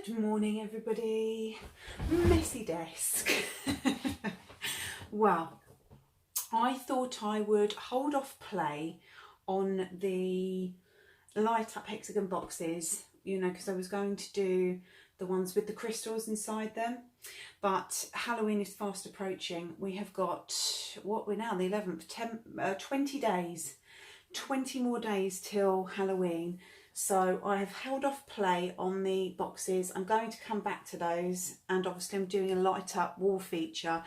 Good morning, everybody. Messy desk. Well, I thought I would hold off play on the light up hexagon boxes, you know, because I was going to do the ones with the crystals inside them. But Halloween is fast approaching. We have got, what we're now, the 11th, 20 days. 20 more days till Halloween. So I have held off play on the boxes. I'm going to come back to those, and obviously I'm doing a light up wall feature.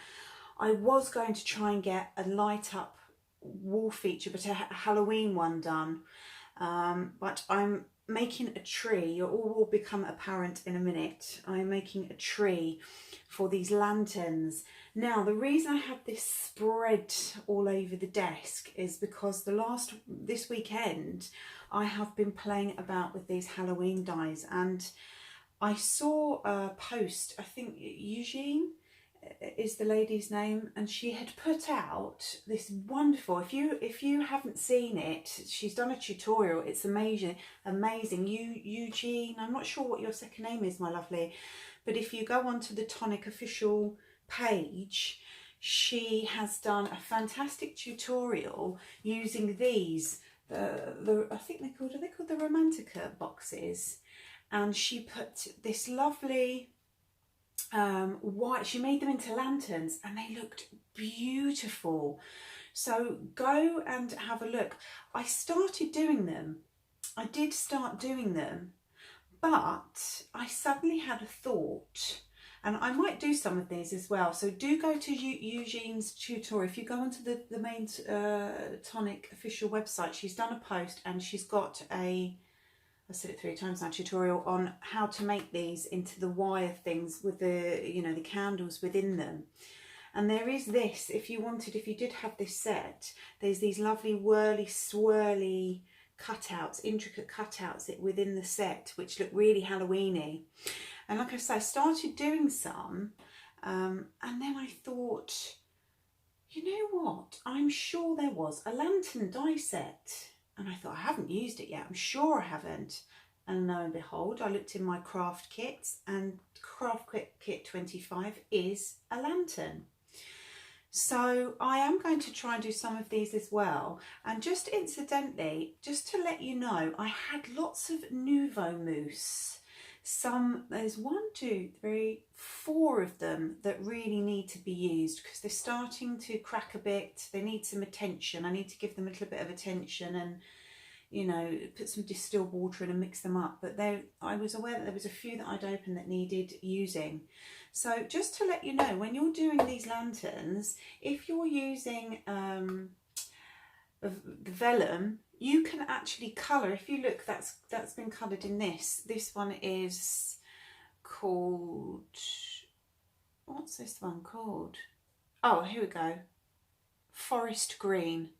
I was going to try and get a light up wall feature, but a Halloween one done. But I'm making a tree. It all will become apparent in a minute. I'm making a tree for these lanterns. Now, the reason I have this spread all over the desk is because this weekend I have been playing about with these Halloween dies, and I saw a post, I think Eugene is the lady's name, and she had put out this wonderful, if you haven't seen it, she's done a tutorial. It's amazing. Eugene, I'm not sure what your second name is, my lovely, but if you go onto the Tonic official page, she has done a fantastic tutorial using these I think are they called the Romantica boxes, and she put this lovely white, she made them into lanterns and they looked beautiful. So go and have a look. I started doing them. I did start doing them, but I suddenly had a thought, and I might do some of these as well. So do go to Eugene's tutorial. If you go onto the main Tonic official website, she's done a post and she's got I said it 3 times now, tutorial on how to make these into the wire things with the, you know, the candles within them. And there is this, if you did have this set, there's these lovely whirly swirly cutouts, intricate cutouts within the set, which look really Halloweeny. And like I say, I started doing some, and then I thought, you know what? I'm sure there was a lantern die set. And I thought, I haven't used it yet. I'm sure I haven't. And lo and behold, I looked in my craft kits, and craft kit 25 is a lantern. So I am going to try and do some of these as well. And just incidentally, just to let you know, I had lots of Nouveau mousse. There's 1, 2, 3, 4 of them that really need to be used because they're starting to crack a bit. They need some attention. I need to give them a little bit of attention and, you know, put some distilled water in and mix them up. But I was aware that there was a few that I'd opened that needed using. So just to let you know, when you're doing these lanterns, if you're using the vellum, you can actually colour. If you look, that's been coloured in this. This one is called, what's this one called? Oh, here we go. Forest green.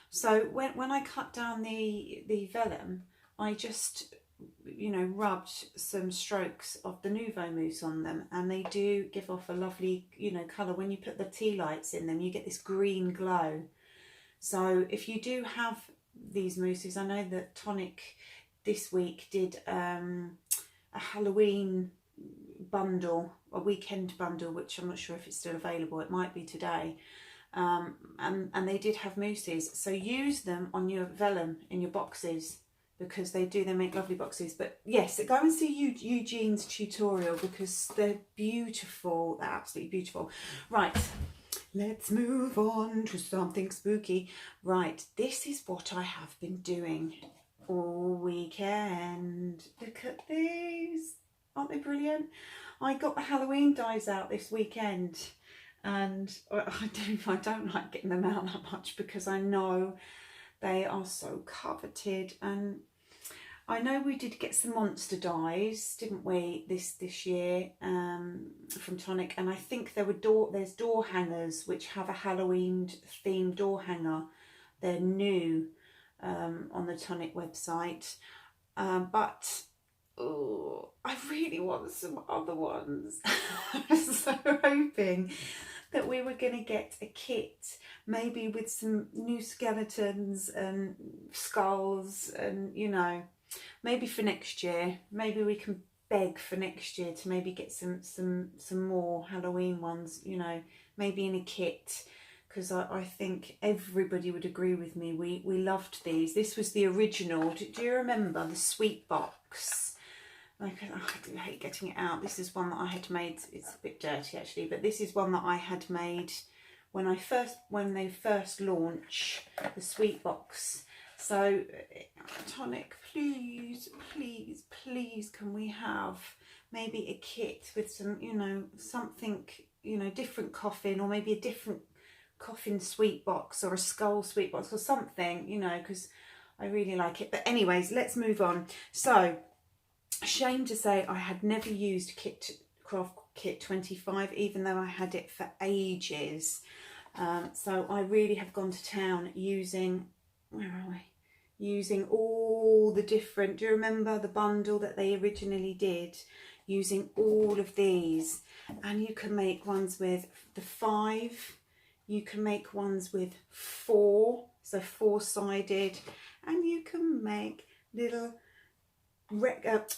So when I cut down the vellum, I just, you know, rubbed some strokes of the Nouveau mousse on them, and they do give off a lovely, you know, colour. When you put the tea lights in them, you get this green glow. So if you do have these mousses, I know that Tonic this week did a Halloween bundle, a weekend bundle, which I'm not sure if it's still available. It might be today. And they did have mousses. So use them on your vellum in your boxes, because they make lovely boxes. But yes, go and see Eugene's tutorial because they're beautiful. They're absolutely beautiful. Right. Let's move on to something spooky. Right, this is what I have been doing all weekend. Look at these. Aren't they brilliant? I got the Halloween dies out this weekend, and I don't like getting them out that much because I know they are so coveted. And I know we did get some monster dies, didn't we, this year from Tonic, and I think there's door hangers which have a Halloween themed door hanger. They're new on the Tonic website, but I really want some other ones. I was so hoping that we were going to get a kit, maybe with some new skeletons and skulls, and, you know, maybe for next year, maybe we can beg for next year to maybe get some more Halloween ones, you know, maybe in a kit, because I think everybody would agree with me. We loved these. This was the original. Do you remember the sweet box? Like, I do hate getting it out. This is one that I had made. It's a bit dirty actually, but this is one that I had made when they first launch the sweet box. So Tonic, please, please, please, can we have maybe a kit with some, you know, something, you know, different coffin, or maybe a different coffin sweet box, or a skull sweet box, or something, you know, because I really like it. But anyways, let's move on. So, shame to say I had never used Craft Kit 25, even though I had it for ages. So I really have gone to town using, where are we? Using all the different, do you remember the bundle that they originally did? Using all of these. And you can make ones with the 5, you can make ones with 4, so 4-sided, and you can make little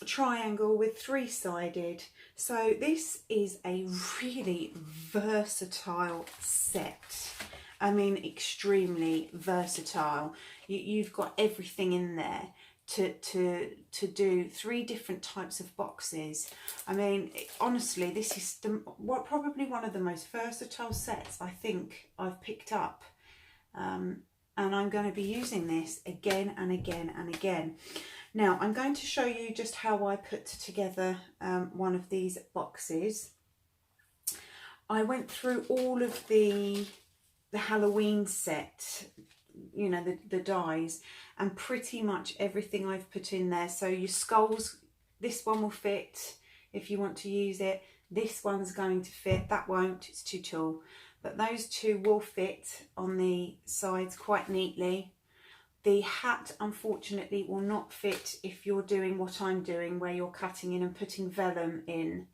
triangle with 3-sided. So this is a really versatile set. I mean, extremely versatile. You've got everything in there to do 3 different types of boxes. I mean, honestly, this is probably one of the most versatile sets I think I've picked up. And I'm going to be using this again and again and again. Now, I'm going to show you just how I put together one of these boxes. I went through all of the Halloween set, you know, the dies, and pretty much everything I've put in there. So your skulls, this one will fit if you want to use it. This one's going to fit, that won't, it's too tall. But those 2 will fit on the sides quite neatly. The hat, unfortunately, will not fit if you're doing what I'm doing, where you're cutting in and putting vellum in.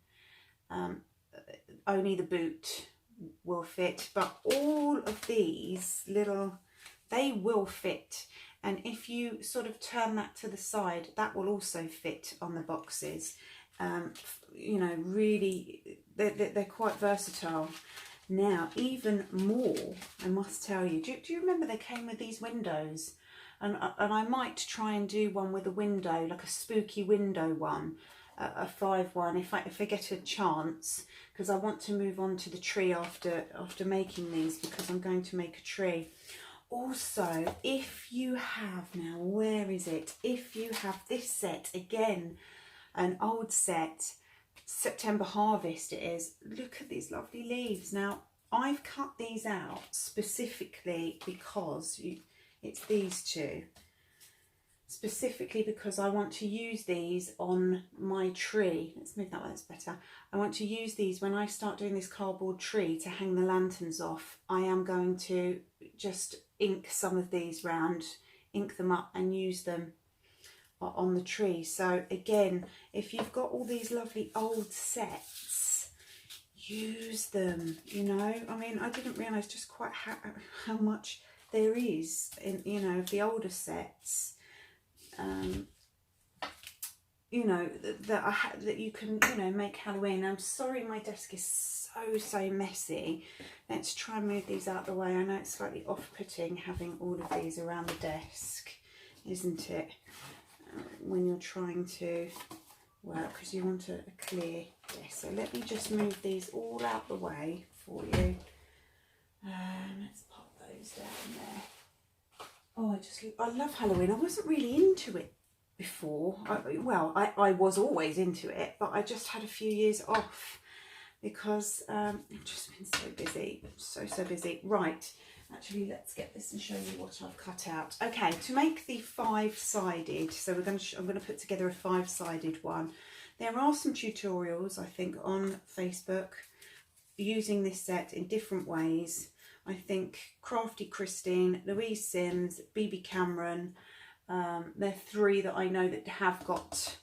Only the boot will fit, but all of these little, they will fit. And if you sort of turn that to the side, that will also fit on the boxes. You know, really, they're quite versatile. Now, even more, I must tell you, do you remember they came with these windows? And I might try and do one with a window, like a spooky window one, a 5 one, if I get a chance, because I want to move on to the tree after making these, because I'm going to make a tree. Also, if you have, now where is it? If you have this set, again, an old set, September Harvest it is, look at these lovely leaves. Now, I've cut these out specifically because it's these 2. Specifically because I want to use these on my tree. Let's move that way, that's better. I want to use these when I start doing this cardboard tree to hang the lanterns off. I am going to just ink some of these round, ink them up and use them on the tree. So again, if you've got all these lovely old sets, use them, you know. I mean, I didn't realise just quite how much there is in, you know, the older sets. You know, that you can, you know, make Halloween. I'm sorry my desk is so messy. Let's try and move these out the way. I know it's slightly off-putting having all of these around the desk, isn't it? When you're trying to work, because you want a clear desk. So let me just move these all out the way for you. Let's pop those down there. Oh, I love Halloween. I wasn't really into it before. I was always into it, but I just had a few years off because I've just been so busy, so busy. Right, actually, let's get this and show you what I've cut out. Okay, to make the 5-sided, so I'm going to put together a 5-sided one. There are some tutorials, I think, on Facebook using this set in different ways. I think Crafty Christine, Louise Sims, BB Cameron, they're 3 that I know that have got,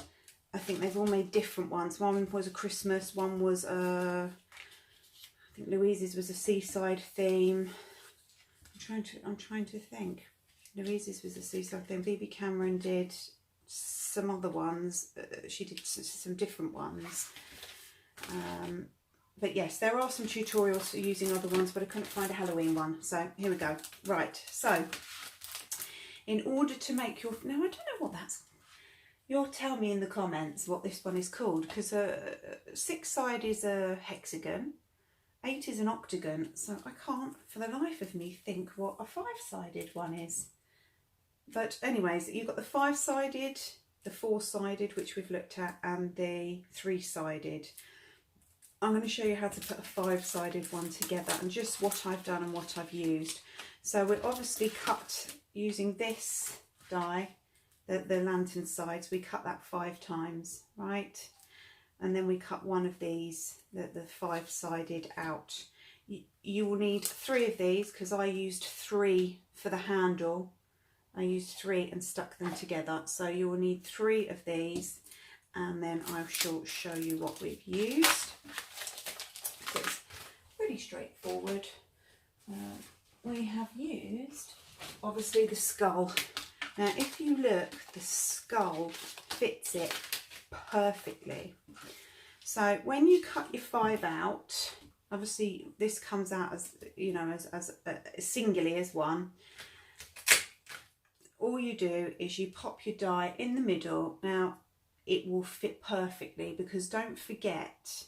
I think they've all made different ones. One was a Christmas, one was I think Louise's was a seaside theme. I'm trying to think. Louise's was a seaside theme. BB Cameron did some other ones. She did some different ones. But yes, there are some tutorials for using other ones, but I couldn't find a Halloween one. So here we go. Right, so in order to make your... Now, I don't know what that's... You'll tell me in the comments what this one is called, because 6 side is a hexagon, 8 is an octagon, so I can't for the life of me think what a 5-sided one is. But anyways, you've got the 5-sided, the 4-sided, which we've looked at, and the 3-sided. I'm going to show you how to put a 5-sided one together and just what I've done and what I've used. So we obviously cut using this die, the lantern sides, we cut that 5 times, right? And then we cut one of these, the 5-sided out. You will need 3 of these because I used 3 for the handle. I used 3 and stuck them together. So you will need 3 of these, and then I shall show you what we've used. So it's pretty straightforward. We have used, obviously, the skull. Now, if you look, the skull fits it perfectly. So when you cut your 5 out, obviously this comes out as, you know, as singly as one. All you do is you pop your die in the middle. Now, it will fit perfectly, because don't forget,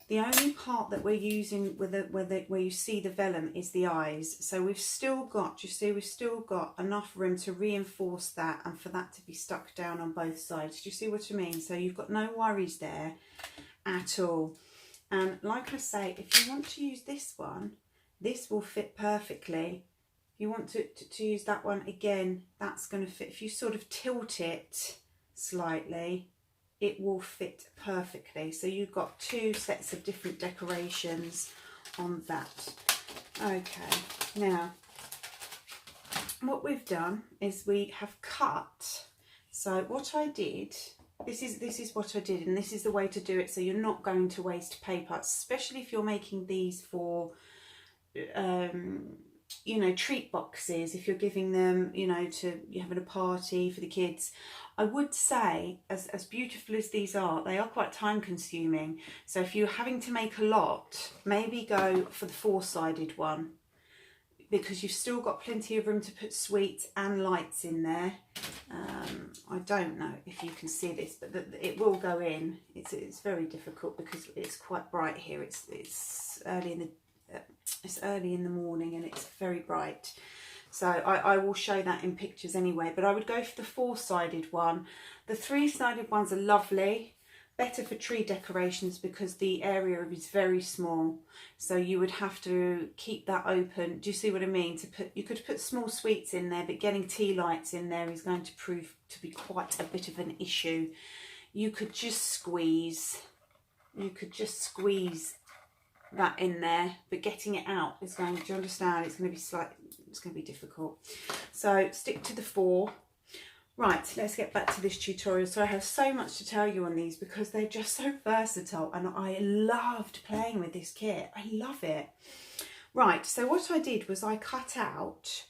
the only part that we're using where you see the vellum is the eyes. So we've still got, you see, we've still got enough room to reinforce that and for that to be stuck down on both sides. Do you see what I mean? So you've got no worries there at all. And like I say, if you want to use this one, this will fit perfectly. If you want to use that one again, that's going to fit. If you sort of tilt it slightly, it will fit perfectly. So you've got 2 sets of different decorations on that. Okay, now what we've done is we have cut. So what I did, this is what I did, and this is the way to do it, so you're not going to waste paper, especially if you're making these for you know, treat boxes, if you're giving them, you know, you're having a party for the kids. I would say, as beautiful as these are, they are quite time consuming. So if you're having to make a lot, maybe go for the 4-sided one, because you've still got plenty of room to put sweets and lights in there. I don't know if you can see this, but it will go in. It's very difficult because it's quite bright here. It's early in the morning and it's very bright. So I will show that in pictures anyway, but I would go for the 4-sided one. The 3-sided ones are lovely, better for tree decorations because the area is very small. So you would have to keep that open. Do you see what I mean? You could put small sweets in there, but getting tea lights in there is going to prove to be quite a bit of an issue. You could just squeeze that in there, but getting it out is going to, understand, it's going to be difficult. So stick to the 4. Right, let's get back to this tutorial. So I have so much to tell you on these because they're just so versatile, and I loved playing with this kit. I love it. Right, so what I did was I cut out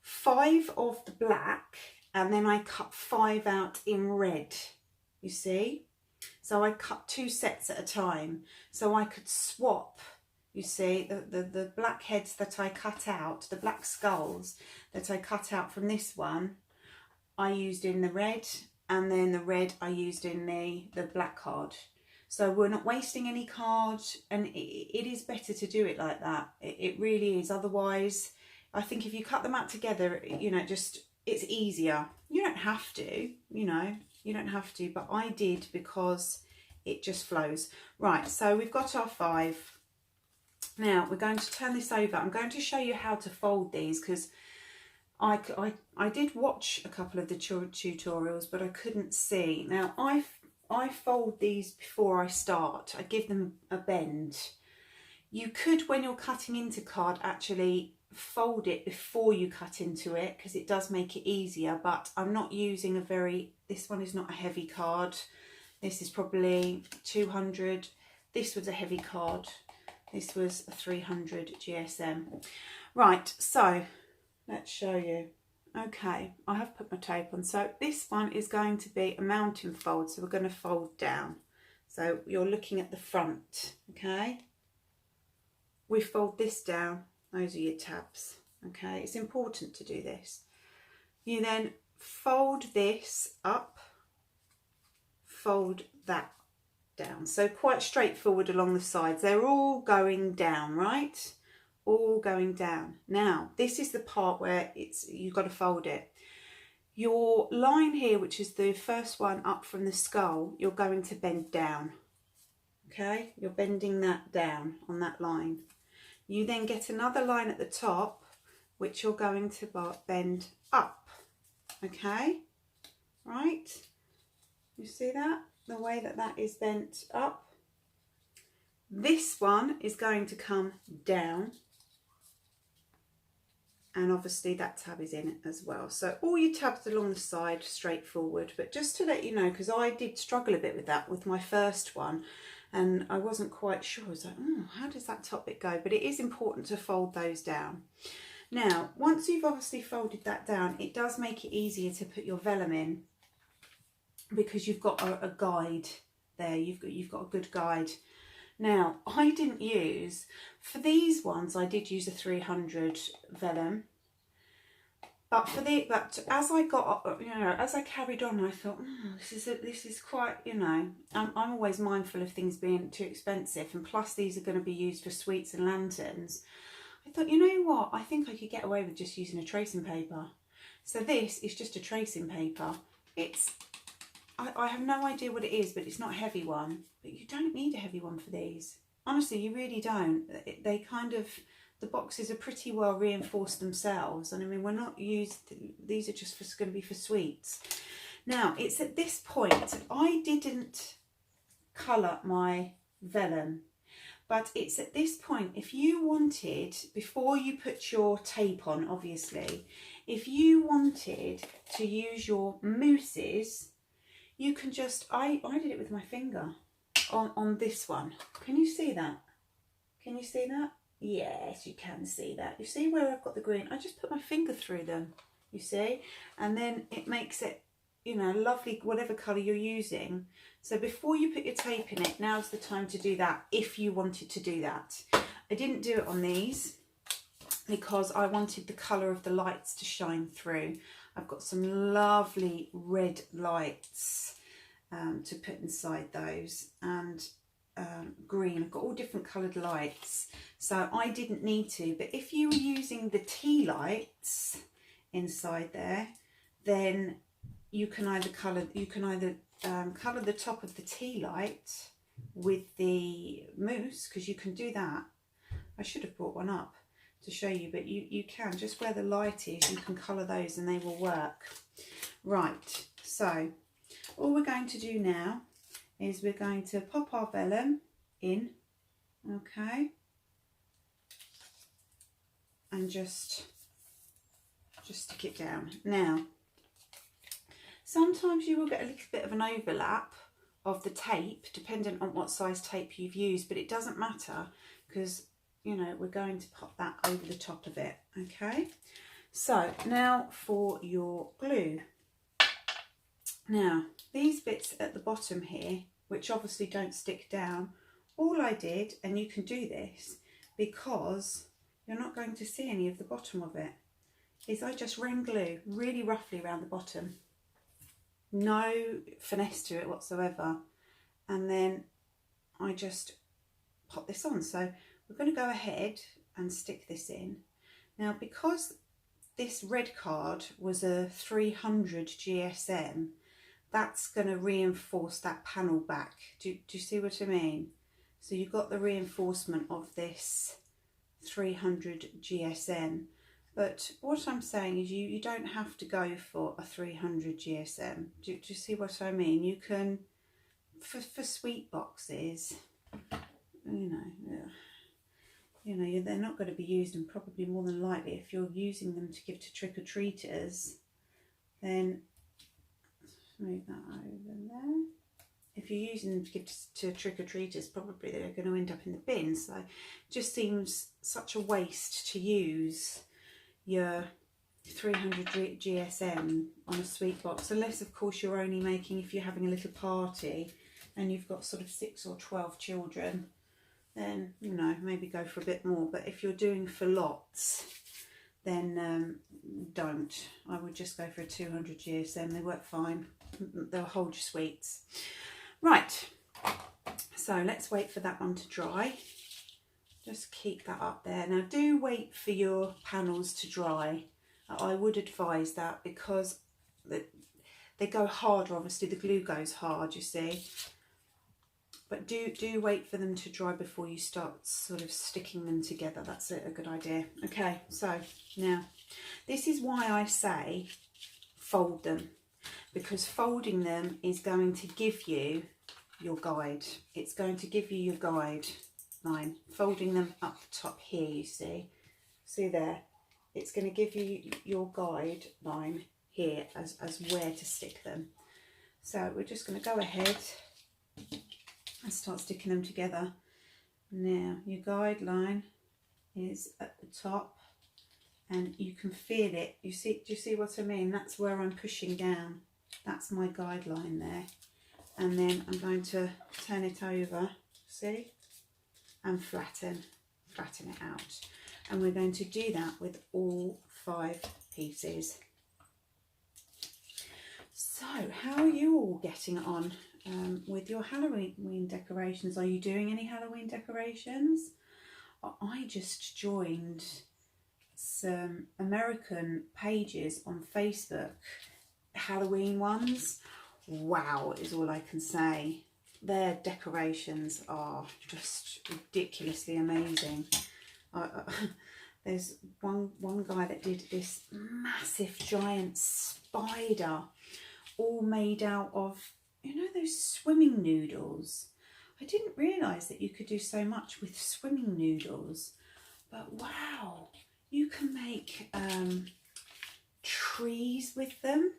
5 of the black, and then I cut 5 out in red, you see? So I cut 2 sets at a time, so I could swap, you see, the black heads that I cut out, the black skulls that I cut out from this one, I used in the red, and then the red I used in the black card. So we're not wasting any cards, and it is better to do it like that. It really is. Otherwise, I think if you cut them out together, you know, it's easier. You don't have to, you know. You don't have to, but I did because it just flows. Right, so we've got our 5. Now we're going to turn this over. I'm going to show you how to fold these because I did watch a couple of the tutorials, but I couldn't see. Now I fold these before I start. I give them a bend. You could, when you're cutting into card, actually fold it before you cut into it because it does make it easier, but I'm not using this one is not a heavy card. This is probably 200. This was a heavy card. This was a 300 GSM. Right, so let's show you. Okay, I have put my tape on. So this one is going to be a mountain fold. So we're going to fold down. So you're looking at the front, okay? We fold this down. Those are your tabs, okay? It's important to do this. You then fold this up, fold that down. So quite straightforward along the sides. They're all going down, right? All going down. Now, this is the part where you've got to fold it. Your line here, which is the first one up from the skull, you're going to bend down. Okay, you're bending that down on that line. You then get another line at the top, which you're going to bend up. Okay, right? You see that? The way that that is bent up. This one is going to come down. And obviously that tab is in it as well. So all your tabs along the side, straightforward. But just to let you know, because I did struggle a bit with that with my first one, and I wasn't quite sure. I was like, how does that top bit go? But it is important to fold those down. Now, once you've obviously folded that down, it does make it easier to put your vellum in, because you've got a guide there. You've got a good guide. Now, I didn't use, for these ones, I did use a 300 vellum. But as I got, as I carried on, I thought, this is quite, I'm always mindful of things being too expensive. And plus, these are going to be used for sweets and lanterns. I thought, you know what? I think I could get away with just using a tracing paper. So this is just a tracing paper. I have no idea what it is, but it's not a heavy one. But you don't need a heavy one for these. Honestly, you really don't. They kind of, the boxes are pretty well reinforced themselves. And I mean, we're not used, these are just going to be for sweets. Now, it's at this point, I didn't colour my vellum. But it's at this point, if you wanted, before you put your tape on, obviously, if you wanted to use your mousses, you can just, I did it with my finger on this one. Can you see that? Can you see that? Yes, you can see that. You see where I've got the green? I just put my finger through them, you see? And then it makes it, lovely, whatever colour you're using. So before you put your tape in it, now's the time to do that, if you wanted to do that. I didn't do it on these because I wanted the colour of the lights to shine through. I've got some lovely red lights to put inside those, and green. I've got all different coloured lights, so I didn't need to. But if you were using the tea lights inside there, then you can either colour the top of the tea light with the mousse, because you can do that. I should have brought one up to show you, but you can, just where the light is, you can colour those and they will work. Right, so all we're going to do now is we're going to pop our vellum in, okay, and just stick it down. Now, sometimes you will get a little bit of an overlap of the tape, dependent on what size tape you've used, but it doesn't matter, because we're going to pop that over the top of it, okay? So now for your glue. Now, these bits at the bottom here, which obviously don't stick down, all I did, and you can do this because you're not going to see any of the bottom of it, is I just ran glue really roughly around the bottom. No finesse to it whatsoever. And then I just pop this on. So we're going to go ahead and stick this in. Now, because this red card was a 300 GSM, that's going to reinforce that panel back. Do you see what I mean? So you've got the reinforcement of this 300 GSM. But what I'm saying is you don't have to go for a 300 GSM. Do you see what I mean? You can, for sweet boxes, they're not going to be used, and probably more than likely if you're using them to give to trick-or-treaters, then move that over there. If you're using them to give to trick-or-treaters, probably they're going to end up in the bin. So it just seems such a waste to use your 300 GSM on a sweet box, unless of course you're only making, if you're having a little party and you've got sort of 6 or 12 children, then, you know, maybe go for a bit more. But if you're doing for lots, then don't. I would just go for a 200 GSM. They work fine. They'll hold your sweets. Right, so let's wait for that one to dry. Just keep that up there. Now do wait for your panels to dry. I would advise that, because they go harder. Obviously the glue goes hard, you see. But do wait for them to dry before you start sort of sticking them together. That's a good idea. Okay, so now this is why I say fold them, because folding them is going to give you your guide. It's going to give you your guide line. Folding them up the top here, you see there, it's going to give you your guide line here as where to stick them. So we're just going to go ahead and start sticking them together. Now your guideline is at the top and you can feel it. Do you see what I mean? That's where I'm pushing down. That's my guideline there. And then I'm going to turn it over, see, and flatten it out. And we're going to do that with all 5 pieces. So how are you all getting on with your Halloween decorations? Are you doing any Halloween decorations? I just joined some American pages on Facebook, Halloween ones. Wow, is all I can say. Their decorations are just ridiculously amazing. There's one guy that did this massive giant spider, all made out of, you know, those swimming noodles. I didn't realise that you could do so much with swimming noodles, but wow, you can make trees with them.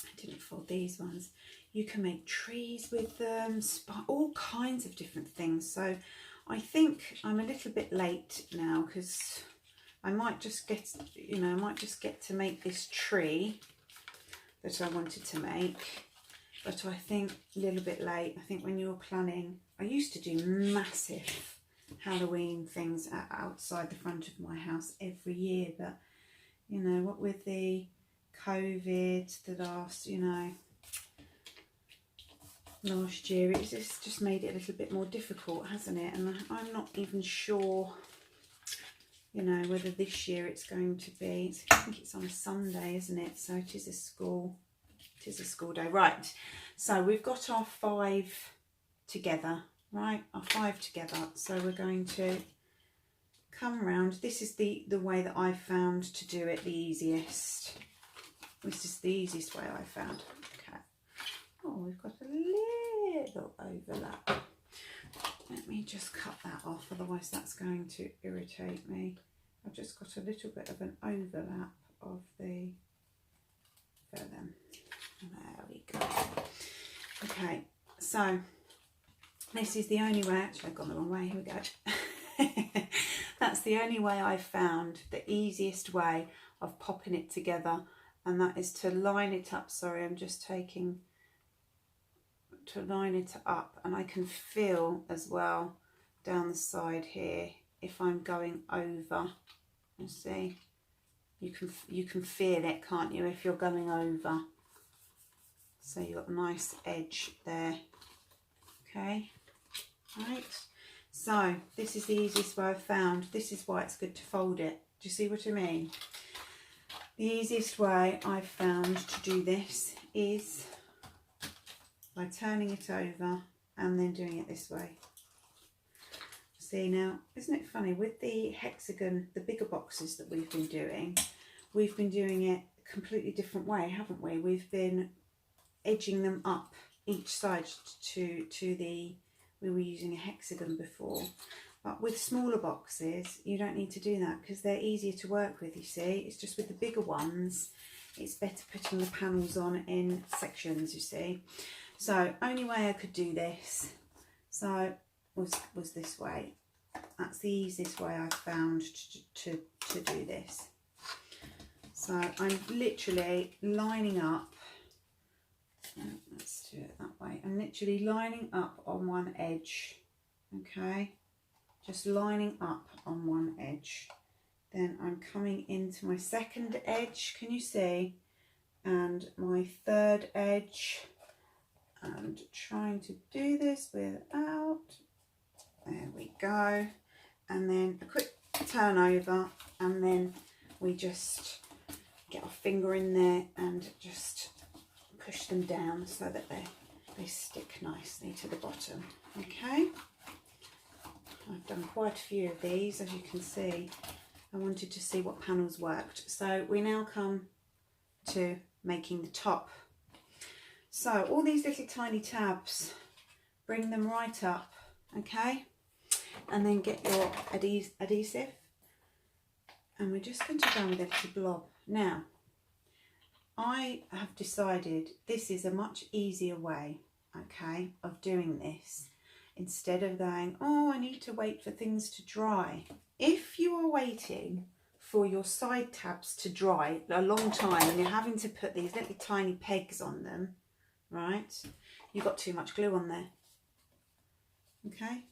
I didn't fold these ones. You can make trees with them, all kinds of different things. So I think I'm a little bit late now, because I might just get, you know, I might just get to make this tree that I wanted to make. But I think a little bit late. I think when you're planning, I used to do massive Halloween things outside the front of my house every year. But, you know, what with the COVID, the last, you know, last year, it's just made it a little bit more difficult, hasn't it? And I'm not even sure, you know, whether this year it's going to be, I think it's on a Sunday, isn't it? So it is a school day. Right, so we've got our 5 together, right? Our 5 together. So we're going to come round. This is the way that I found to do it the easiest. This is the easiest way I found. Okay. Oh, we've got a little overlap. Let me just cut that off, otherwise that's going to irritate me. I've just got a little bit of an overlap of the vellum. There we go. Okay, so this is the only way, actually I've gone the wrong way, here we go. That's the only way I've found, the easiest way of popping it together, and that is to line it up. Sorry, I'm just taking, to line it up, and I can feel as well down the side here if I'm going over. You see, you can feel it, can't you, if you're going over. So you've got a nice edge there. Okay, right, so this is the easiest way I've found. This is why it's good to fold it. Do you see what I mean? The easiest way I've found to do this is by turning it over and then doing it this way. See, now, isn't it funny, with the hexagon, the bigger boxes that we've been doing it a completely different way, haven't we? We've been edging them up each side to the, we were using a hexagon before. But with smaller boxes, you don't need to do that, because they're easier to work with, you see. It's just with the bigger ones, it's better putting the panels on in sections, you see. So only way I could do this was this way. That's the easiest way I found to do this. So I'm literally lining up, let's do it that way, I'm literally lining up on one edge, okay, just lining up on one edge. Then I'm coming into my second edge, can you see, and my third edge, and trying to do this without, there we go, and then a quick turn over, and then we just get our finger in there and just push them down so that they stick nicely to the bottom. Okay, I've done quite a few of these, as you can see. I wanted to see what panels worked. So we now come to making the top. So all these little tiny tabs, bring them right up, okay, and then get your adhesive, and we're just going to go with a little blob. Now I have decided this is a much easier way, okay, of doing this, instead of going, oh, I need to wait for things to dry. If you are waiting for your side tabs to dry a long time and you're having to put these little tiny pegs on them, right, you've got too much glue on there, okay?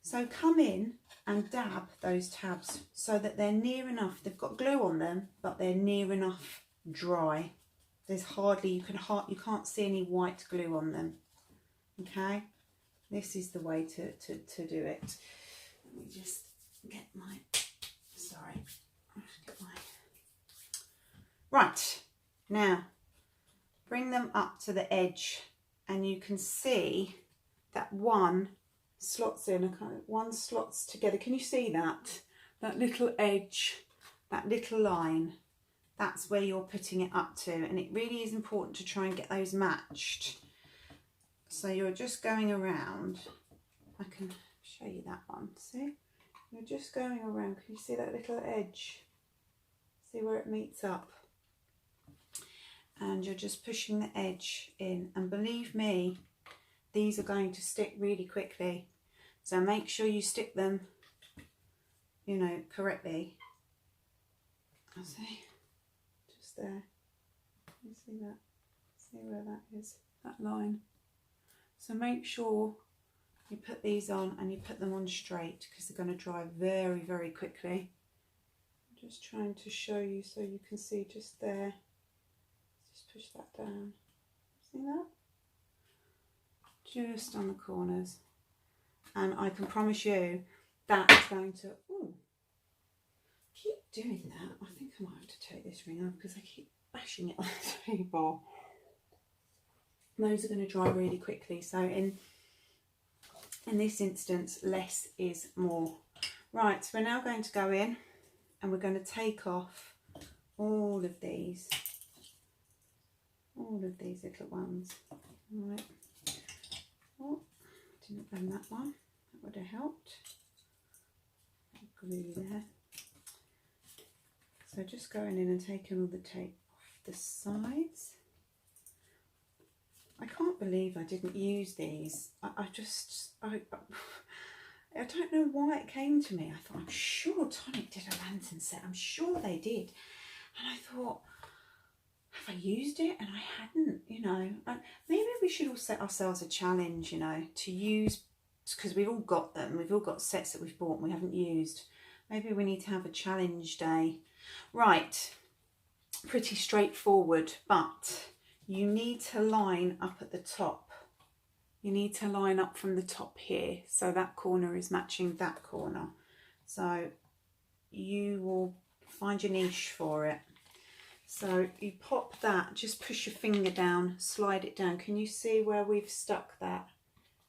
So come in and dab those tabs so that they're near enough, they've got glue on them, but they're near enough dry. There's hardly, you can't see any white glue on them, okay? This is the way to do it. Let me just get my, sorry, get my, right, now bring them up to the edge, and you can see that one slots in, one slots together. Can you see that? That little edge, that little line, that's where you're putting it up to, and it really is important to try and get those matched. So you're just going around, I can show you that one, see? You're just going around, can you see that little edge? See where it meets up? And you're just pushing the edge in, and believe me, these are going to stick really quickly. So make sure you stick them, you know, correctly. I see, just there. You see that? See where that is? That line. So make sure you put these on and you put them on straight, because they're going to dry very, very quickly. I'm just trying to show you so you can see just there. Just push that down. See that? Just on the corners. And I can promise you that's going to, ooh, keep doing that. I think I might have to take this ring off because I keep bashing it on the table. Those are going to dry really quickly. So in this instance, less is more. Right, so we're now going to go in and we're going to take off all of these little ones. All right. Oh, didn't bend that one. That would have helped. Glue there. So just going in and taking all the tape off the sides. I can't believe I didn't use these. I don't know why it came to me. I thought, I'm sure Tonic did a lantern set. I'm sure they did. And I thought, have I used it? And I hadn't, you know. Maybe we should all set ourselves a challenge, you know, to use, because we've all got them. We've all got sets that we've bought and we haven't used. Maybe we need to have a challenge day. Right, pretty straightforward, but you need to line up at the top. You need to line up from the top here, so that corner is matching that corner. So you will find your niche for it. So you pop that, just push your finger down, slide it down. Can you see where we've stuck that?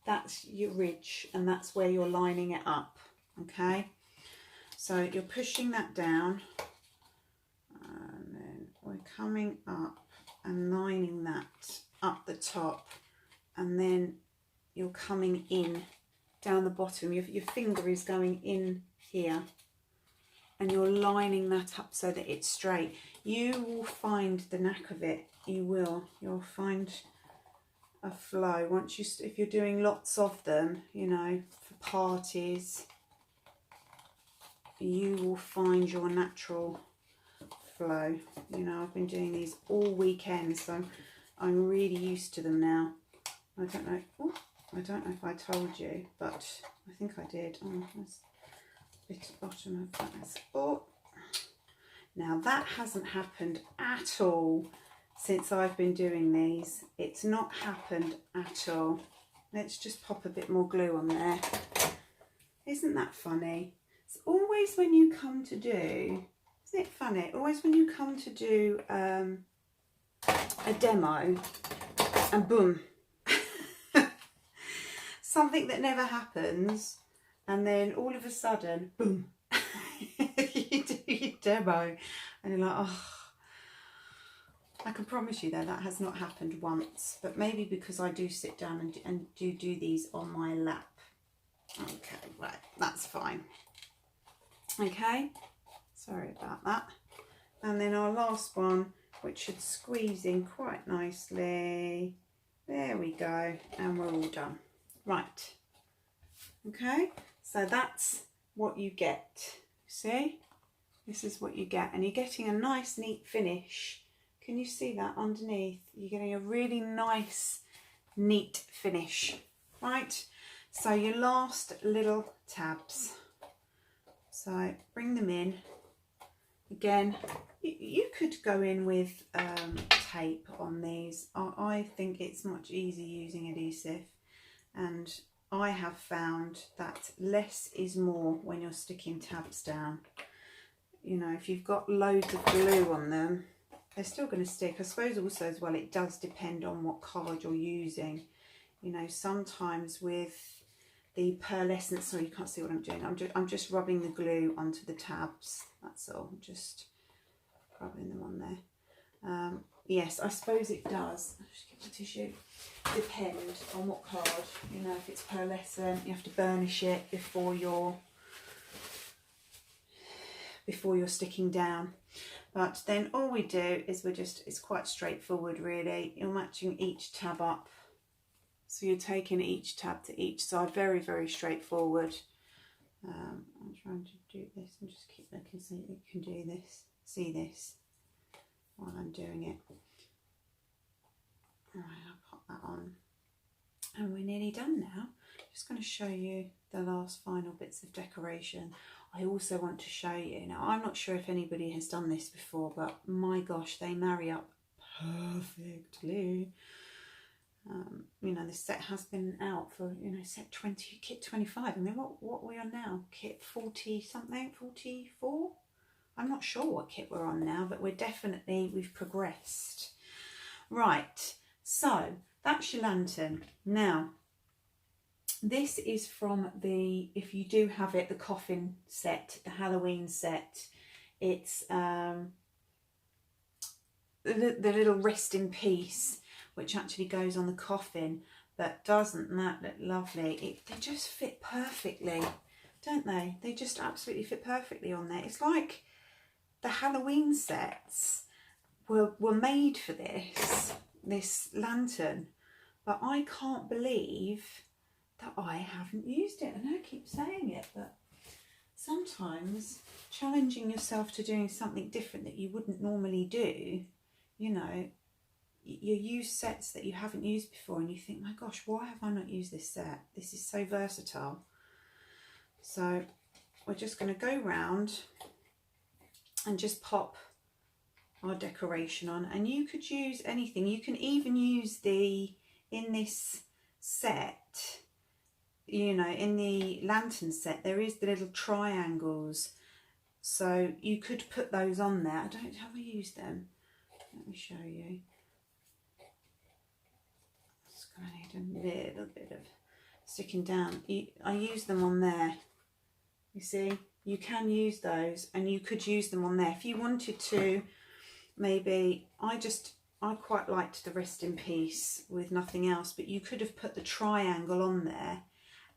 That's your ridge, and that's where you're lining it up, okay? So you're pushing that down, and then we're coming up and lining that up the top, and then you're coming in down the bottom. Your finger is going in here, and you're lining that up so that it's straight. You will find the knack of it. You will. You'll find a flow once you, if you're doing lots of them, you know, for parties, you will find your natural flow. You know, I've been doing these all weekend, so I'm really used to them now. I don't know. Ooh, I don't know if I told you, but I think I did. Oh, there's a bit at the bottom of that. Oh, now that hasn't happened at all since I've been doing these. It's not happened at all. Let's just pop a bit more glue on there. Isn't that funny? It's always when you come to do, isn't it funny? Always when you come to do a demo and boom, something that never happens, and then all of a sudden, boom, you do your demo and you're like, oh, I can promise you though that has not happened once, but maybe because I do sit down and do these on my lap. Okay, right, that's fine. Okay, sorry about that. And then our last one, which should squeeze in quite nicely. There we go, and we're all done. Right, okay, so that's what you get. See, this is what you get, and you're getting a nice neat finish. Can you see that underneath? You're getting a really nice neat finish, right? So your last little tabs, so bring them in. Again, you could go in with tape on these. I think it's much easier using adhesive, and I have found that less is more when you're sticking tabs down. You know, if you've got loads of glue on them, they're still going to stick. I suppose also as well, it does depend on what card you're using. You know, sometimes with the pearlescent, sorry, you can't see what I'm doing. I'm just rubbing the glue onto the tabs. That's all. Just rubbing them on there. Yes, I suppose it does. I'll just get my tissue. Depend on what card. You know, if it's pearlescent, you have to burnish it before you're sticking down. But then all we do is it's quite straightforward really. You're matching each tab up. So you're taking each tab to each side, very, very straightforward. I'm trying to do this and just keep looking so you can do this, see this while I'm doing it. All right, I'll pop that on. And we're nearly done now. Just going to show you the last final bits of decoration. I also want to show you, now I'm not sure if anybody has done this before, but my gosh, they marry up perfectly. You know, this set has been out for, you know, set 20, kit 25. I mean, what are we on now? Kit 40 something, 44? I'm not sure what kit we're on now, but we've progressed. Right, so that's your lantern. Now, this is from the, if you do have it, the coffin set, the Halloween set. It's the little rest in peace, which actually goes on the coffin, but doesn't that look lovely? They just fit perfectly, don't they? They just absolutely fit perfectly on there. It's like the Halloween sets were made for this lantern, but I can't believe that I haven't used it. I know I keep saying it, but sometimes challenging yourself to doing something different that you wouldn't normally do, you know, you use sets that you haven't used before and you think, my gosh, why have I not used this set? This is so versatile. So we're just going to go round and just pop our decoration on, and you could use anything. You can even use in this set, you know, in the lantern set, there is the little triangles. So you could put those on there. Have I used them? Let me show you. It's going to need a little bit of sticking down. I use them on there. You see, you can use those, and you could use them on there if you wanted to. Maybe I quite liked the rest in peace with nothing else, but you could have put the triangle on there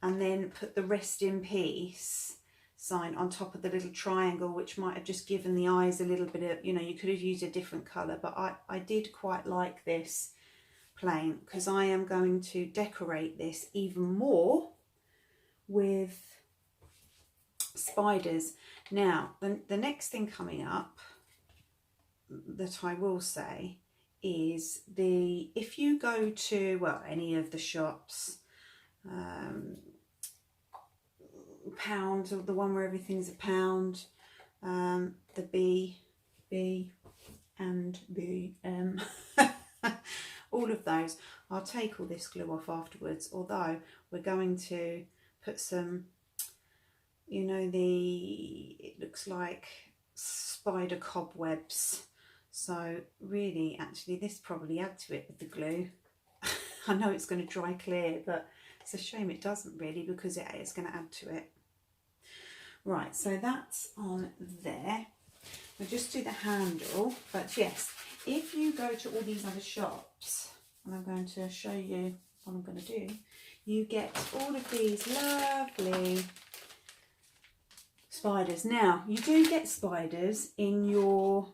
and then put the rest in peace sign on top of the little triangle, which might have just given the eyes a little bit of, you know, you could have used a different colour, but I did quite like this plain, because I am going to decorate this even more with spiders. Now, the next thing coming up that I will say is if you go to, well, any of the shops, pound, or the one where everything's a pound, the B and B, all of those, I'll take all this glue off afterwards, although we're going to put some, you know, it looks like spider cobwebs, so really actually this probably adds to it with the glue. I know it's going to dry clear, but it's a shame it doesn't really, because it's going to add to it. Right, so that's on there. I'll just do the handle, but yes, if you go to all these other shops, and I'm going to show you what I'm going to do, you get all of these lovely spiders. Now, you do get spiders in your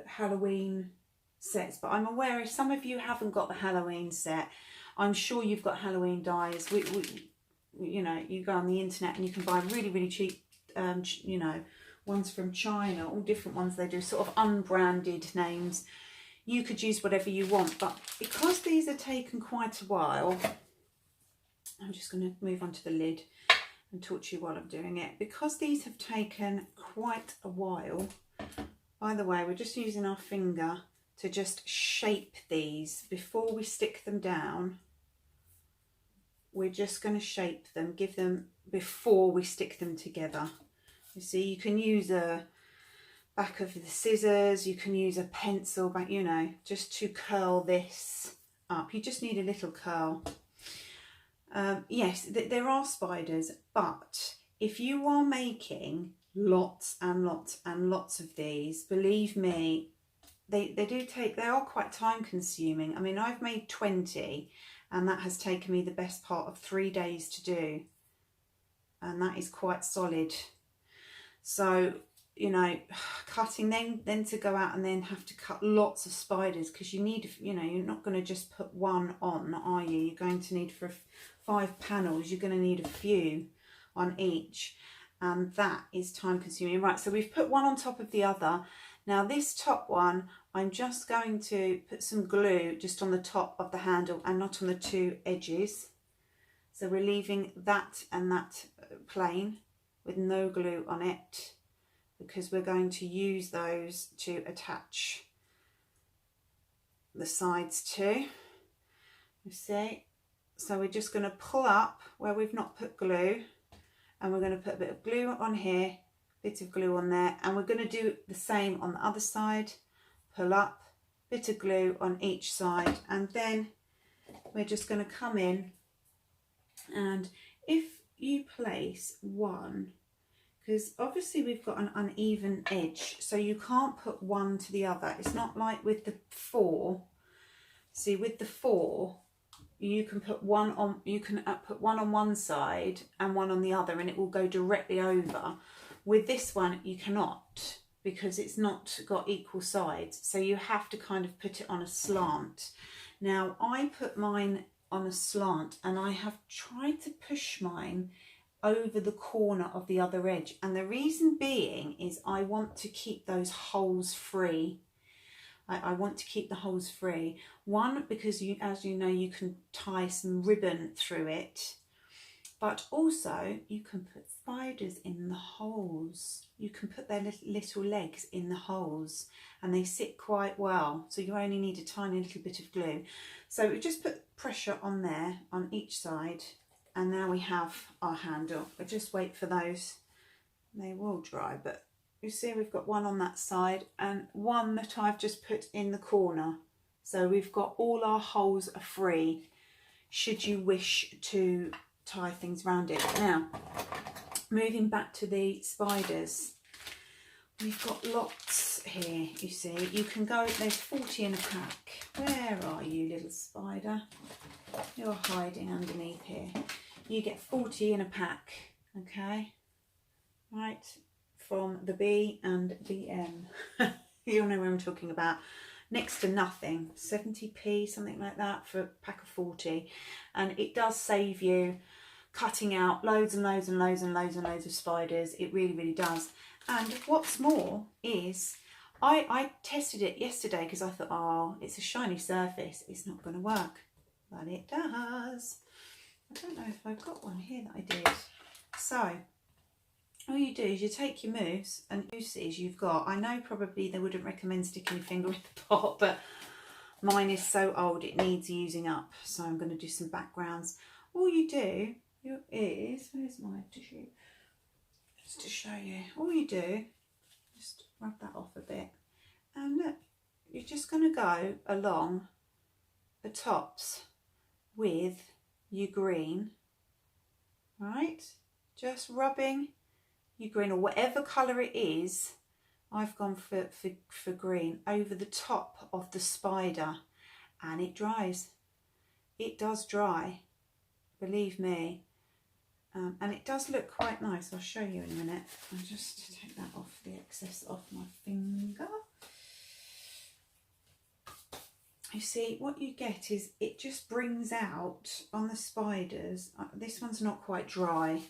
Halloween sets, but I'm aware if some of you haven't got the Halloween set, I'm sure you've got Halloween dies. You know, you go on the internet and you can buy really, really cheap, you know, ones from China, all different ones. They do sort of unbranded names. You could use whatever you want, but because these are taken quite a while, I'm just going to move on to the lid and talk to you while I'm doing it. Because these have taken quite a while, by the way, we're just using our finger to just shape these before we stick them down. We're just going to shape them, give them before we stick them together. You see, you can use a back of the scissors, you can use a pencil back, you know, just to curl this up. You just need a little curl. Yes, there are spiders, but if you are making lots and lots and lots of these, believe me, they are quite time consuming. I mean, I've made 20 and that has taken me the best part of 3 days to do, and that is quite solid. So, you know, cutting then to go out and then have to cut lots of spiders, because you need, you know, you're not going to just put one on, are you? You're going to need, for 5 panels, you're going to need a few on each, and that is time consuming. Right, so we've put one on top of the other. Now this top one, I'm just going to put some glue just on the top of the handle and not on the 2 edges. So we're leaving that and that plain with no glue on it, because we're going to use those to attach the sides to. You see? So we're just going to pull up where we've not put glue, and we're going to put a bit of glue on here, bit of glue on there, and we're going to do the same on the other side. Pull up, bit of glue on each side, and then we're just going to come in, and if you place one, because obviously we've got an uneven edge, so you can't put one to the other. It's not like with the 4. See, with the 4, you can put one on, you can put one on one side and one on the other, and it will go directly over. With this one, you cannot, because it's not got equal sides, so you have to kind of put it on a slant. Now, I put mine on a slant, and I have tried to push mine over the corner of the other edge, and the reason being is I want to keep those holes free. I want to keep the holes free. One, because you, as you know, you can tie some ribbon through it, but also you can put spiders in the holes. You can put their little legs in the holes, and they sit quite well, so you only need a tiny little bit of glue. So we just put pressure on there on each side, and now we have our handle. We'll just wait for those. They will dry, but you see we've got one on that side and one that I've just put in the corner. So we've got all our holes are free, should you wish to tie things around it. Now, moving back to the spiders, we've got lots here, you see. You can go, there's 40 in a pack. Where are you, little spider? You're hiding underneath here. You get 40 in a pack, okay? Right, from the B and the M. You'll know what I'm talking about. Next to nothing, 70p, something like that, for a pack of 40. And it does save you cutting out loads and loads and loads and loads and loads of spiders. It really, really does. And what's more is I tested it yesterday because I thought, oh, it's a shiny surface, it's not going to work. But it does. I don't know if I've got one here that I did. So all you do is you take your mousse and mousses you've got. I know probably they wouldn't recommend sticking your finger in the pot, but mine is so old it needs using up. So I'm going to do some backgrounds. All you do is, where's my tissue? Just to show you. All you do, just rub that off a bit. And look, you're just going to go along the tops with your green, right? Just rubbing your green, or whatever colour it is. I've gone for green over the top of the spider, and it dries. It does dry, believe me. And it does look quite nice. I'll show you in a minute. I'll just take that off, the excess off my finger. You see, what you get is it just brings out on the spiders, this one's not quite dry,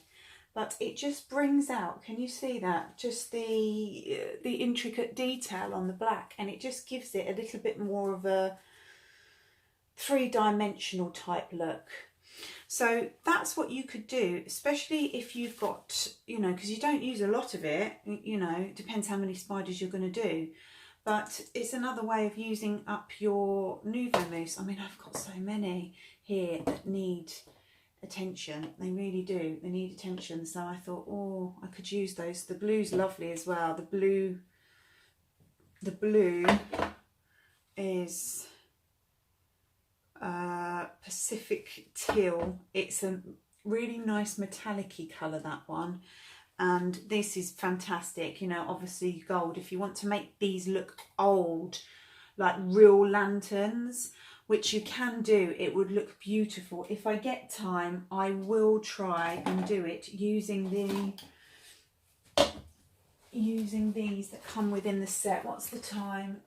but it just brings out, can you see that? Just the intricate detail on the black, and it just gives it a little bit more of a three-dimensional type look. So that's what you could do, especially if you've got, you know, because you don't use a lot of it, you know, it depends how many spiders you're going to do. But it's another way of using up your Nouveau mousse. I mean, I've got so many here that need attention. They really do. They need attention. So I thought, oh, I could use those. The blue's lovely as well. The blue is Pacific Teal. It's a really nice metallic-y colour, that one. And this is fantastic, you know, obviously gold. If you want to make these look old, like real lanterns, which you can do, it would look beautiful. If I get time, I will try and do it using these that come within the set. What's the time?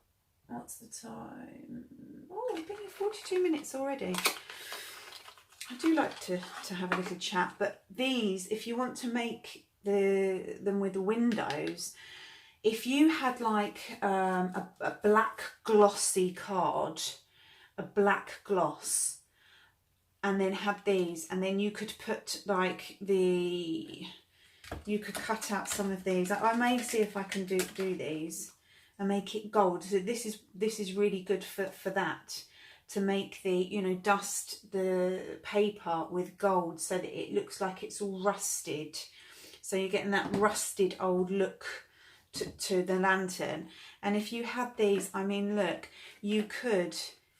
What's the time? Oh, we've been here 42 minutes already. I do like to have a little chat, but these, if you want to make them with the windows, if you had like a black glossy card, a black gloss, and then had these, and then you could put like you could cut out some of these. I may see if I can do these and make it gold. So this is really good for that, to make the, you know, dust the paper with gold so that it looks like it's all rusted. So you're getting that rusted old look to the lantern. And if you had these, I mean, look, you could,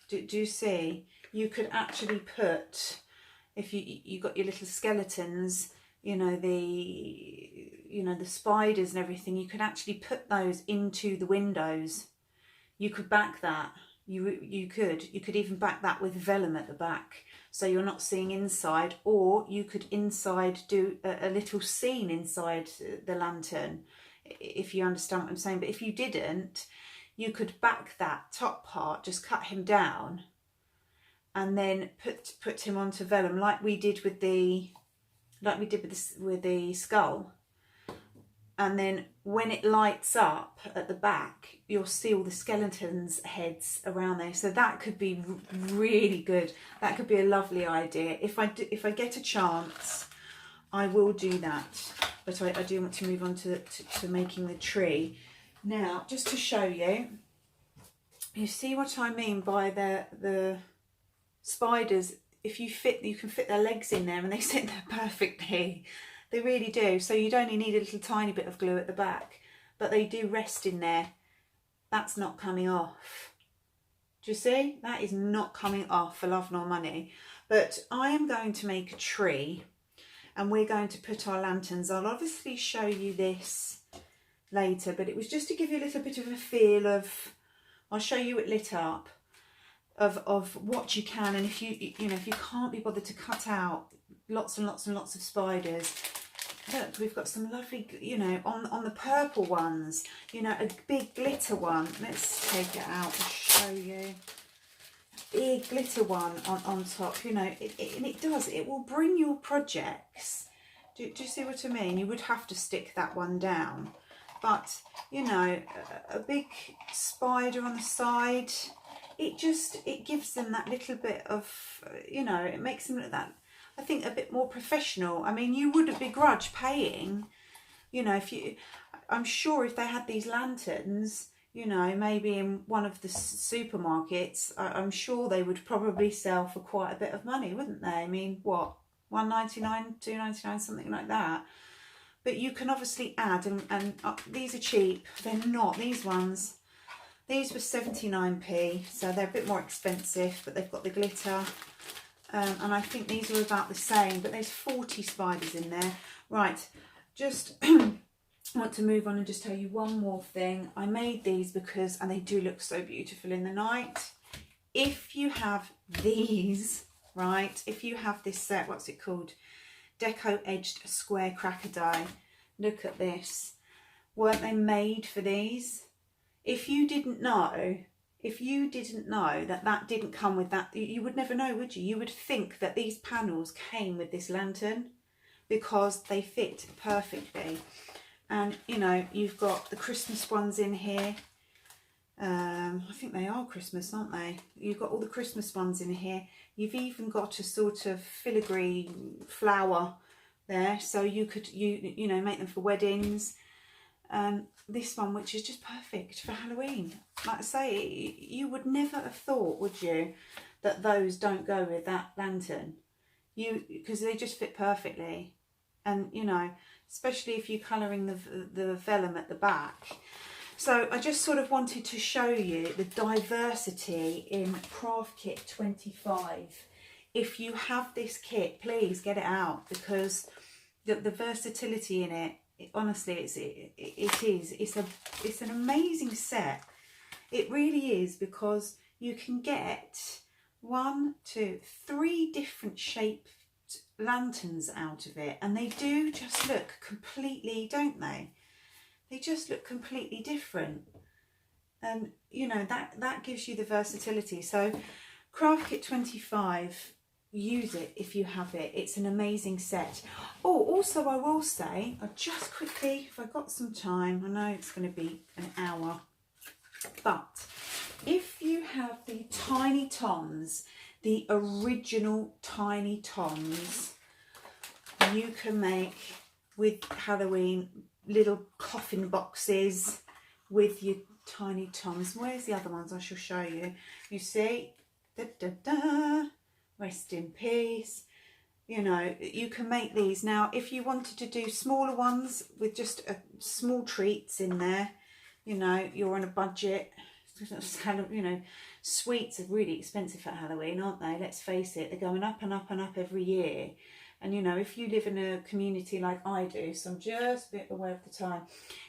do you see, you could actually put, if you got your little skeletons, you know, the spiders and everything, you could actually put those into the windows. You could back that. You could even back that with vellum at the back, so you're not seeing inside, or you could inside do a little scene inside the lantern, if you understand what I'm saying. But if you didn't, you could back that top part, just cut him down, and then put him onto vellum, like we did with the skull. And then when it lights up at the back, you'll see all the skeletons' heads around there. So that could be really good. That could be a lovely idea. If I get a chance, I will do that. But I do want to move on to making the tree. Now, just to show you, you see what I mean by the spiders. If you can fit their legs in there, and they sit there perfectly. They really do. So you'd only need a little tiny bit of glue at the back, but they do rest in there. That's not coming off. Do you see? That is not coming off for love nor money. But I am going to make a tree, and we're going to put our lanterns. I'll obviously show you this later, but it was just to give you a little bit of a feel of, I'll show you it lit up, of what you can. And if you can't be bothered to cut out lots and lots and lots of spiders, look, we've got some lovely, you know, on the purple ones, you know, a big glitter one. Let's take it out and show you. A big glitter one on top, you know, it will bring your projects. Do you see what I mean? You would have to stick that one down, but you know, a big spider on the side, it gives them that little bit of, you know, it makes them look that, I think, a bit more professional. I mean, you wouldn't begrudge paying, you know, I'm sure if they had these lanterns, you know, maybe in one of the supermarkets, I'm sure they would probably sell for quite a bit of money, wouldn't they? I mean, what, $1.99, $2.99, something like that. But you can obviously add, and these are cheap. They're not, these ones. These were 79p, so they're a bit more expensive, but they've got the glitter. And I think these are about the same, but there's 40 spiders in there. Right, just want to move on and just tell you one more thing. I made these because, and they do look so beautiful in the night. If you have these, right, if you have this set, what's it called? Deco Edged Square Cracker Die. Look at this. Weren't they made for these? If you didn't know that that didn't come with that, you would never know, would you? You would think that these panels came with this lantern because they fit perfectly. And, you know, you've got the Christmas ones in here. I think they are Christmas, aren't they? You've got all the Christmas ones in here. You've even got a sort of filigree flower there, so you could you know, make them for weddings. This one, which is just perfect for Halloween. Like I say, you would never have thought, would you, that those don't go with that lantern? Because they just fit perfectly. And, you know, especially if you're colouring the vellum at the back. So I just sort of wanted to show you the diversity in Craft Kit 25. If you have this kit, please get it out, because the versatility in it, honestly, it's an amazing set. It really is, because you can get 1, 2, 3 different shaped lanterns out of it, and they do just look completely, don't they? They just look completely different. And you know, that gives you the versatility. So Craft Kit 25, use it if you have it. It's an amazing set. Oh, also I will say, I'll just quickly, if I've got some time, I know it's going to be an hour, but if you have the Tiny Toms, the original Tiny Toms, you can make with Halloween little coffin boxes with your Tiny Toms. Where's the other ones? I shall show you. You see, da, da, da. Rest in peace. You know, you can make these. Now, if you wanted to do smaller ones with just small treats in there, you know, you're on a budget. You know, sweets are really expensive at Halloween, aren't they? Let's face it, they're going up and up and up every year. And, you know, if you live in a community like I do, so I'm just a bit aware of the time.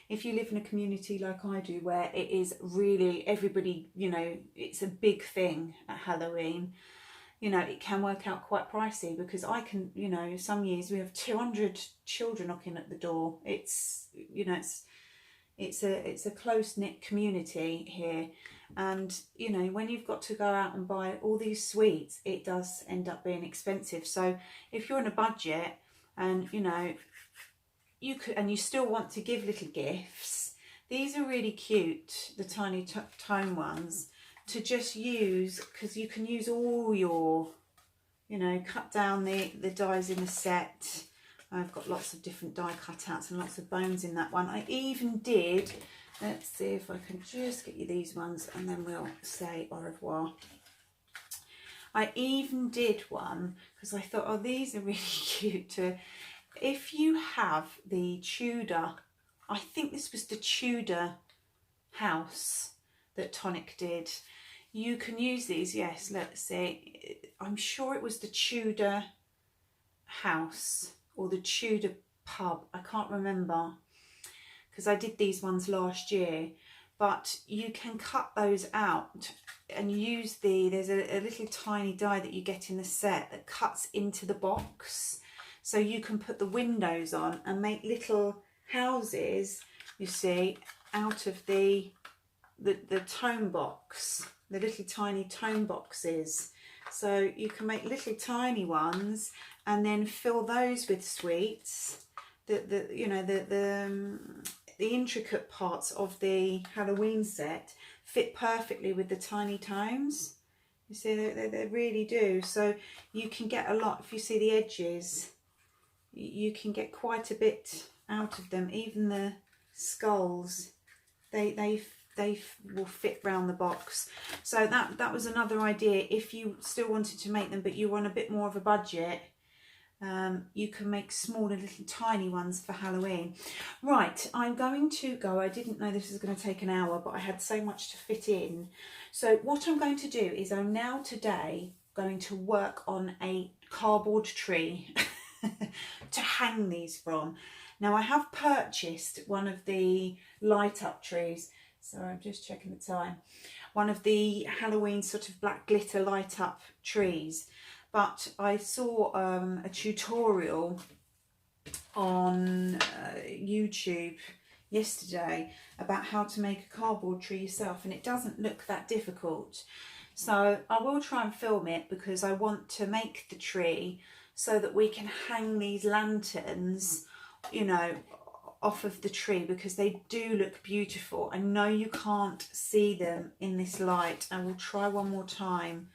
If you live in a community like I do, where it is really, everybody, you know, it's a big thing at Halloween, you know, it can work out quite pricey, because I can, you know, some years we have 200 children knocking at the door. It's, you know, it's a close-knit community here. And, you know, when you've got to go out and buy all these sweets, it does end up being expensive. So if you're on a budget and, you know, you could, and you still want to give little gifts, these are really cute, the Tiny Tome ones, to just use, because you can use all your, you know, cut down the dies in the set. I've got lots of different die cutouts and lots of bones in that one. I even did, let's see if I can just get you these ones and then we'll say au revoir. I even did one because I thought, oh, these are really cute too. If you have the Tudor, I think this was the Tudor house that Tonic did. You can use these, yes, let's see. I'm sure it was the Tudor house or the Tudor pub. I can't remember because I did these ones last year. But you can cut those out and use there's a little tiny die that you get in the set that cuts into the box. So you can put the windows on and make little houses, you see, out of the tome box, the little tiny tome boxes. So you can make little tiny ones and then fill those with sweets. the intricate parts of the Halloween set fit perfectly with the tiny tomes. You see, they really do. So you can get a lot, if you see the edges, you can get quite a bit out of them. Even the skulls, they will fit round the box. So that was another idea. If you still wanted to make them, but you want a bit more of a budget, you can make smaller little tiny ones for Halloween. Right, I'm going to go. I didn't know this was going to take an hour, but I had so much to fit in. So what I'm going to do is I'm now today going to work on a cardboard tree to hang these from. Now I have purchased one of the light up trees. Sorry, I'm just checking the time. One of the Halloween sort of black glitter light up trees. But I saw a tutorial on YouTube yesterday about how to make a cardboard tree yourself, and it doesn't look that difficult. So I will try and film it because I want to make the tree so that we can hang these lanterns, you know, off of the tree, because they do look beautiful. I know you can't see them in this light. I will try one more time.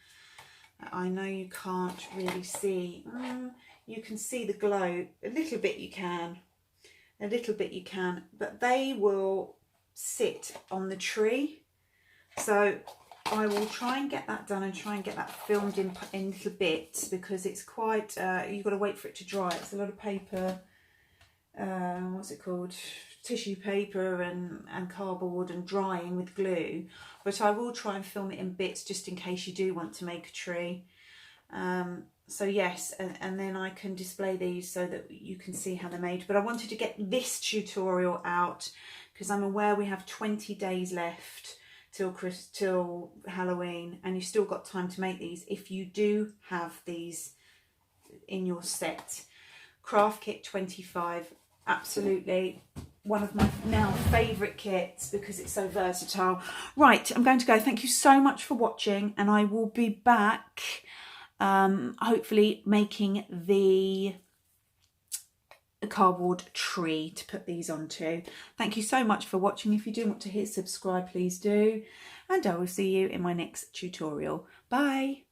I know you can't really see. You can see the glow. A little bit you can. A little bit you can. But they will sit on the tree. So I will try and get that done and try and get that filmed in little bits, because it's quite, you've got to wait for it to dry. It's a lot of paper, what's it called? Tissue paper and cardboard and drying with glue. But I will try and film it in bits just in case you do want to make a tree. So yes, and then I can display these so that you can see how they're made. But I wanted to get this tutorial out because I'm aware we have 20 days left till Halloween, and you've still got time to make these if you do have these in your set. Craft Kit 25, absolutely one of my now favourite kits because it's so versatile. Right, I'm going to go. Thank you so much for watching, and I will be back hopefully making the cardboard tree to put these onto. Thank you so much for watching. If you do want to hit subscribe, please do, and I will see you in my next tutorial. Bye.